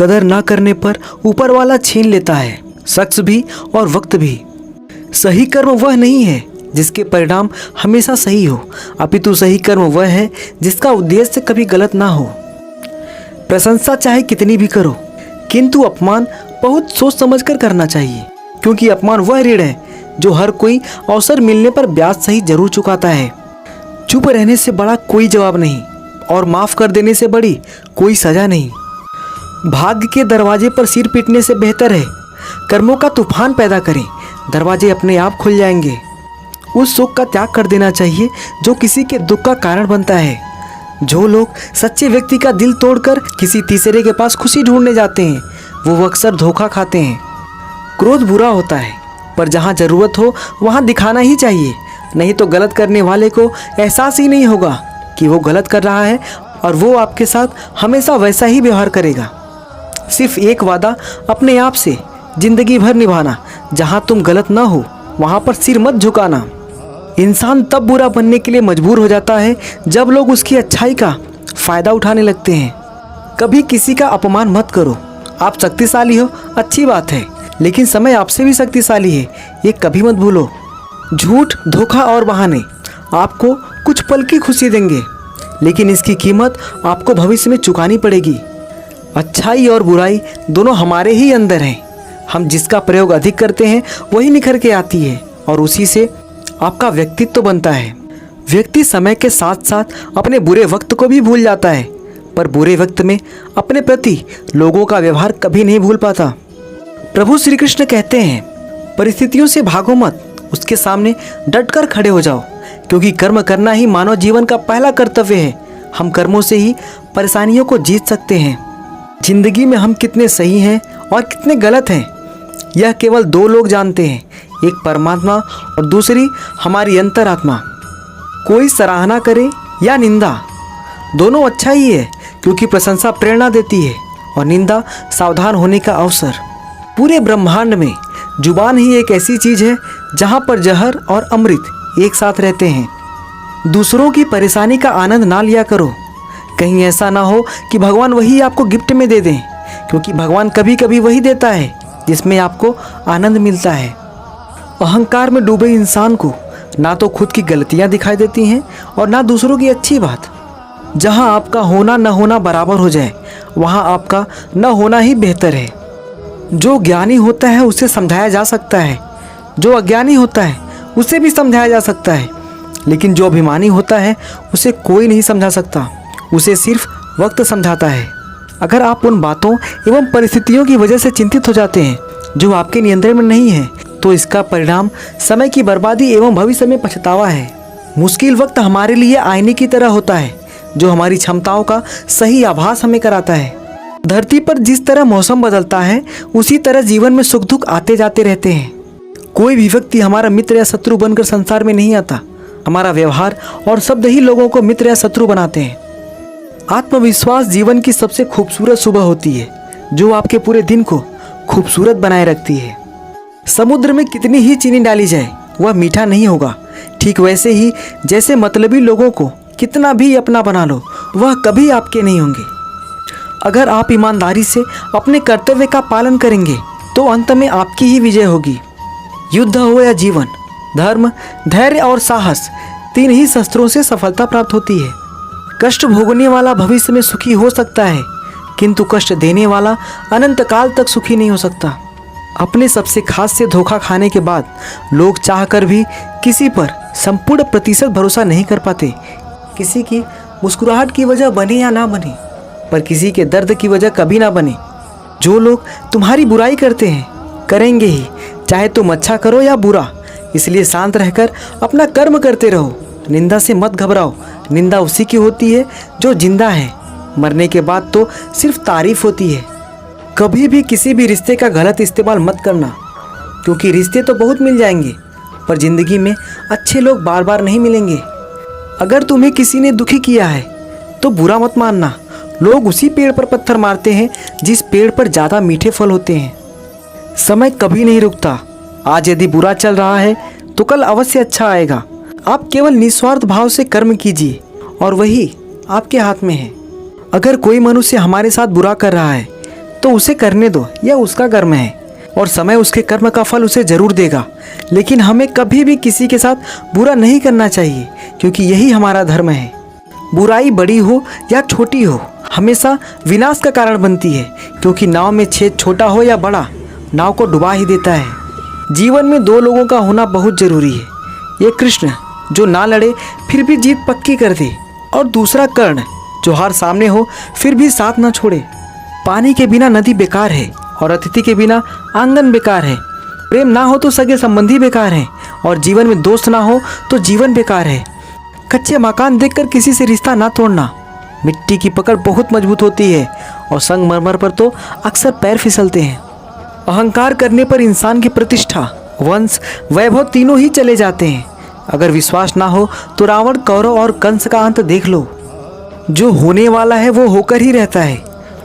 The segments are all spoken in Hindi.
कदर ना करने पर ऊपर वाला छीन लेता है शख्स भी और वक्त भी। सही कर्म वह नहीं है जिसके परिणाम हमेशा सही हो, अपितु सही कर्म वह है जिसका उद्देश्य कभी गलत ना हो। प्रशंसा चाहे कितनी भी करो, किंतु अपमान बहुत सोच समझकर करना चाहिए, क्योंकि अपमान वह ऋण है जो हर कोई अवसर मिलने पर ब्याज सही जरूर चुकाता है। चुप रहने से बड़ा कोई जवाब नहीं और माफ़ कर देने से बड़ी कोई सज़ा नहीं। भाग्य के दरवाजे पर सिर पीटने से बेहतर है कर्मों का तूफान पैदा करें, दरवाजे अपने आप खुल जाएंगे। उस सुख का त्याग कर देना चाहिए जो किसी के दुख का कारण बनता है। जो लोग सच्चे व्यक्ति का दिल तोड़कर किसी तीसरे के पास खुशी ढूंढने जाते हैं, वो अक्सर धोखा खाते हैं। क्रोध बुरा होता है, पर जहाँ ज़रूरत हो वहाँ दिखाना ही चाहिए, नहीं तो गलत करने वाले को एहसास ही नहीं होगा कि वो गलत कर रहा है और वो आपके साथ हमेशा वैसा ही व्यवहार करेगा। सिर्फ एक वादा अपने आप से जिंदगी भर निभाना, जहाँ तुम गलत ना हो वहाँ पर सिर मत झुकाना। इंसान तब बुरा बनने के लिए मजबूर हो जाता है जब लोग उसकी अच्छाई का फ़ायदा उठाने लगते हैं। कभी किसी का अपमान मत करो। आप शक्तिशाली हो, अच्छी बात है, लेकिन समय आपसे भी शक्तिशाली है, ये कभी मत भूलो। झूठ, धोखा और बहाने आपको कुछ पल की खुशी देंगे, लेकिन इसकी कीमत आपको भविष्य में चुकानी पड़ेगी। अच्छाई और बुराई दोनों हमारे ही अंदर हैं। हम जिसका प्रयोग अधिक करते हैं वही निखर के आती है और उसी से आपका व्यक्तित्व तो बनता है। व्यक्ति समय के साथ साथ अपने बुरे वक्त को भी भूल जाता है, पर बुरे वक्त में अपने प्रति लोगों का व्यवहार कभी नहीं भूल पाता। प्रभु श्री कृष्ण कहते हैं, परिस्थितियों से भागो मत, उसके सामने डटकर खड़े हो जाओ, क्योंकि कर्म करना ही मानव जीवन का पहला कर्तव्य है। हम कर्मों से ही परेशानियों को जीत सकते हैं। जिंदगी में हम कितने सही हैं और कितने गलत हैं, यह केवल दो लोग जानते हैं, एक परमात्मा और दूसरी हमारी अंतरात्मा। कोई सराहना करे या निंदा, दोनों अच्छा ही है, क्योंकि प्रशंसा प्रेरणा देती है और निंदा सावधान होने का अवसर। पूरे ब्रह्मांड में जुबान ही एक ऐसी चीज़ है जहाँ पर जहर और अमृत एक साथ रहते हैं। दूसरों की परेशानी का आनंद ना लिया करो, कहीं ऐसा ना हो कि भगवान वही आपको गिफ्ट में दे दें, क्योंकि भगवान कभी कभी वही देता है जिसमें आपको आनंद मिलता है। अहंकार में डूबे इंसान को ना तो खुद की गलतियां दिखाई देती हैं और ना दूसरों की अच्छी बात। जहां आपका होना न होना बराबर हो जाए, वहां आपका न होना ही बेहतर है। जो ज्ञानी होता है उसे समझाया जा सकता है, जो अज्ञानी होता है उसे भी समझाया जा सकता है, लेकिन जो अभिमानी होता है उसे कोई नहीं समझा सकता, उसे सिर्फ वक्त समझाता है। अगर आप उन बातों एवं परिस्थितियों की वजह से चिंतित हो जाते हैं जो आपके नियंत्रण में नहीं है, तो इसका परिणाम समय की बर्बादी एवं भविष्य में पछतावा है। मुश्किल वक्त हमारे लिए आईने की तरह होता है, जो हमारी क्षमताओं का सही आभास हमें कराता है। धरती पर जिस तरह मौसम बदलता है, उसी तरह जीवन में सुख दुख आते जाते रहते हैं। कोई भी व्यक्ति हमारा मित्र या शत्रु बनकर संसार में नहीं आता। हमारा व्यवहार और शब्द ही लोगों को मित्र या शत्रु बनाते हैं। आत्मविश्वास जीवन की सबसे खूबसूरत सुबह होती है, जो आपके पूरे दिन को खूबसूरत बनाए रखती है। समुद्र में कितनी ही चीनी डाली जाए, वह मीठा नहीं होगा। ठीक वैसे ही जैसे मतलबी लोगों को कितना भी अपना बना लो, वह कभी आपके नहीं होंगे। अगर आप ईमानदारी से अपने कर्तव्य का पालन करेंगे, तो अंत में आपकी ही विजय होगी। युद्ध हो या जीवन, धर्म, धैर्य और साहस, तीन ही शस्त्रों से सफलता प्राप्त होती है। कष्ट भोगने वाला भविष्य में सुखी हो सकता है, किंतु कष्ट देने वाला अनंत काल तक सुखी नहीं हो सकता। अपने सबसे खास से धोखा खाने के बाद लोग चाहकर भी किसी पर संपूर्ण प्रतिशत भरोसा नहीं कर पाते। किसी की मुस्कुराहट की वजह बने या ना बने, पर किसी के दर्द की वजह कभी ना बने। जो लोग तुम्हारी बुराई करते हैं, करेंगे ही, चाहे तुम अच्छा करो या बुरा। इसलिए शांत रहकर अपना कर्म करते रहो। निंदा से मत घबराओ। निंदा उसी की होती है जो जिंदा है। मरने के बाद तो सिर्फ तारीफ होती है। कभी भी किसी भी रिश्ते का गलत इस्तेमाल मत करना, क्योंकि रिश्ते तो बहुत मिल जाएंगे, पर ज़िंदगी में अच्छे लोग बार बार नहीं मिलेंगे। अगर तुम्हें किसी ने दुखी किया है तो बुरा मत मानना। लोग उसी पेड़ पर पत्थर मारते हैं जिस पेड़ पर ज़्यादा मीठे फल होते हैं। समय कभी नहीं रुकता। आज यदि बुरा चल रहा है तो कल अवश्य अच्छा आएगा। आप केवल निस्वार्थ भाव से कर्म कीजिए और वही आपके हाथ में है। अगर कोई मनुष्य हमारे साथ बुरा कर रहा है तो उसे करने दो, यह उसका कर्म है और समय उसके कर्म का फल उसे जरूर देगा। लेकिन हमें कभी भी किसी के साथ बुरा नहीं करना चाहिए, क्योंकि यही हमारा धर्म है। बुराई बड़ी हो या छोटी हो, हमेशा विनाश का कारण बनती है, क्योंकि नाव में छेद छोटा हो या बड़ा, नाव को डुबा ही देता है। जीवन में दो लोगों का होना बहुत जरूरी है। ये कृष्ण जो ना लड़े फिर भी जीत पक्की कर दे, और दूसरा कर्ण जो हार सामने हो फिर भी साथ ना छोड़े। पानी के बिना नदी बेकार है और अतिथि के बिना आंगन बेकार है। प्रेम ना हो तो सगे संबंधी बेकार हैं, और जीवन में दोस्त ना हो तो जीवन बेकार है। कच्चे मकान देखकर किसी से रिश्ता ना तोड़ना। मिट्टी की पकड़ बहुत मजबूत होती है और संगमरमर पर तो अक्सर पैर फिसलते हैं। अहंकार करने पर इंसान की प्रतिष्ठा, वंश, वैभव तीनों ही चले जाते हैं। अगर विश्वास ना हो तो रावण, कौरव और कंस का अंत देख लो। जो होने वाला है वो होकर ही रहता है,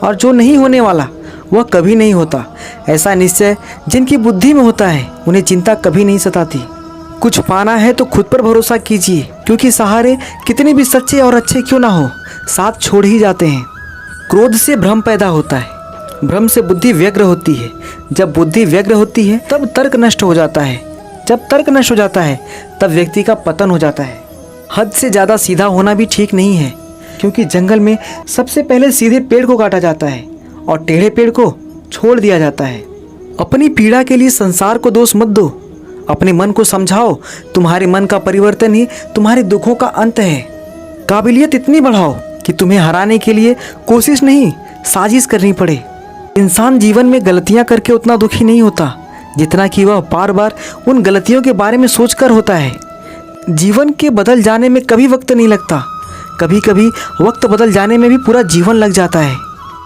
और जो नहीं होने वाला वह कभी नहीं होता। ऐसा निश्चय जिनकी बुद्धि में होता है उन्हें चिंता कभी नहीं सताती। कुछ पाना है तो खुद पर भरोसा कीजिए, क्योंकि सहारे कितने भी सच्चे और अच्छे क्यों ना हो, साथ छोड़ ही जाते हैं। क्रोध से भ्रम पैदा होता है, भ्रम से बुद्धि व्यग्र होती है। जब बुद्धि व्यग्र होती है तब तर्क नष्ट हो जाता है। जब तर्क नष्ट हो जाता है तब व्यक्ति का पतन हो जाता है। हद से ज़्यादा सीधा होना भी ठीक नहीं है, क्योंकि जंगल में सबसे पहले सीधे पेड़ को काटा जाता है और टेढ़े पेड़ को छोड़ दिया जाता है। अपनी पीड़ा के लिए संसार को दोष मत दो, अपने मन को समझाओ। तुम्हारे मन का परिवर्तन ही तुम्हारे दुखों का अंत है। काबिलियत इतनी बढ़ाओ कि तुम्हें हराने के लिए कोशिश नहीं, साजिश करनी पड़े। इंसान जीवन में गलतियां करके उतना दुखी नहीं होता जितना कि वह बार बार उन गलतियों के बारे में सोचकर होता है। जीवन के बदल जाने में कभी वक्त नहीं लगता, कभी कभी वक्त बदल जाने में भी पूरा जीवन लग जाता है।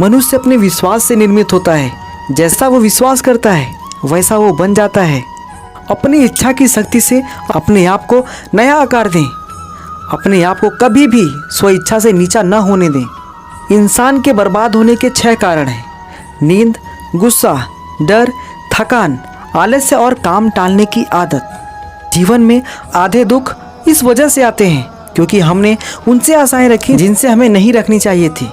मनुष्य अपने विश्वास से निर्मित होता है। जैसा वो विश्वास करता है वैसा वो बन जाता है। अपनी इच्छा की शक्ति से अपने आप को नया आकार दें। अपने आप को कभी भी स्वेच्छा से नीचा न होने दें। इंसान के बर्बाद होने के 6 कारण हैं: नींद, गुस्सा, डर, थकान, आलस्य और काम टालने की आदत। जीवन में आधे दुख इस वजह से आते हैं क्योंकि हमने उनसे आशाएं रखी जिनसे हमें नहीं रखनी चाहिए थी,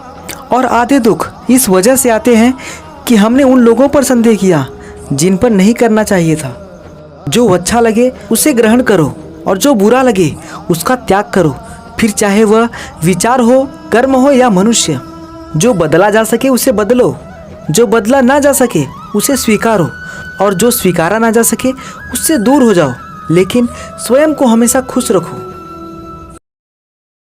और आधे दुख इस वजह से आते हैं कि हमने उन लोगों पर संदेह किया जिन पर नहीं करना चाहिए था। जो अच्छा लगे उसे ग्रहण करो और जो बुरा लगे उसका त्याग करो, फिर चाहे वह विचार हो, कर्म हो या मनुष्य। जो बदला जा सके उसे बदलो, जो बदला ना जा सके उसे स्वीकारो, और जो स्वीकारा ना जा सके उससे दूर हो जाओ। लेकिन स्वयं को हमेशा खुश रखो।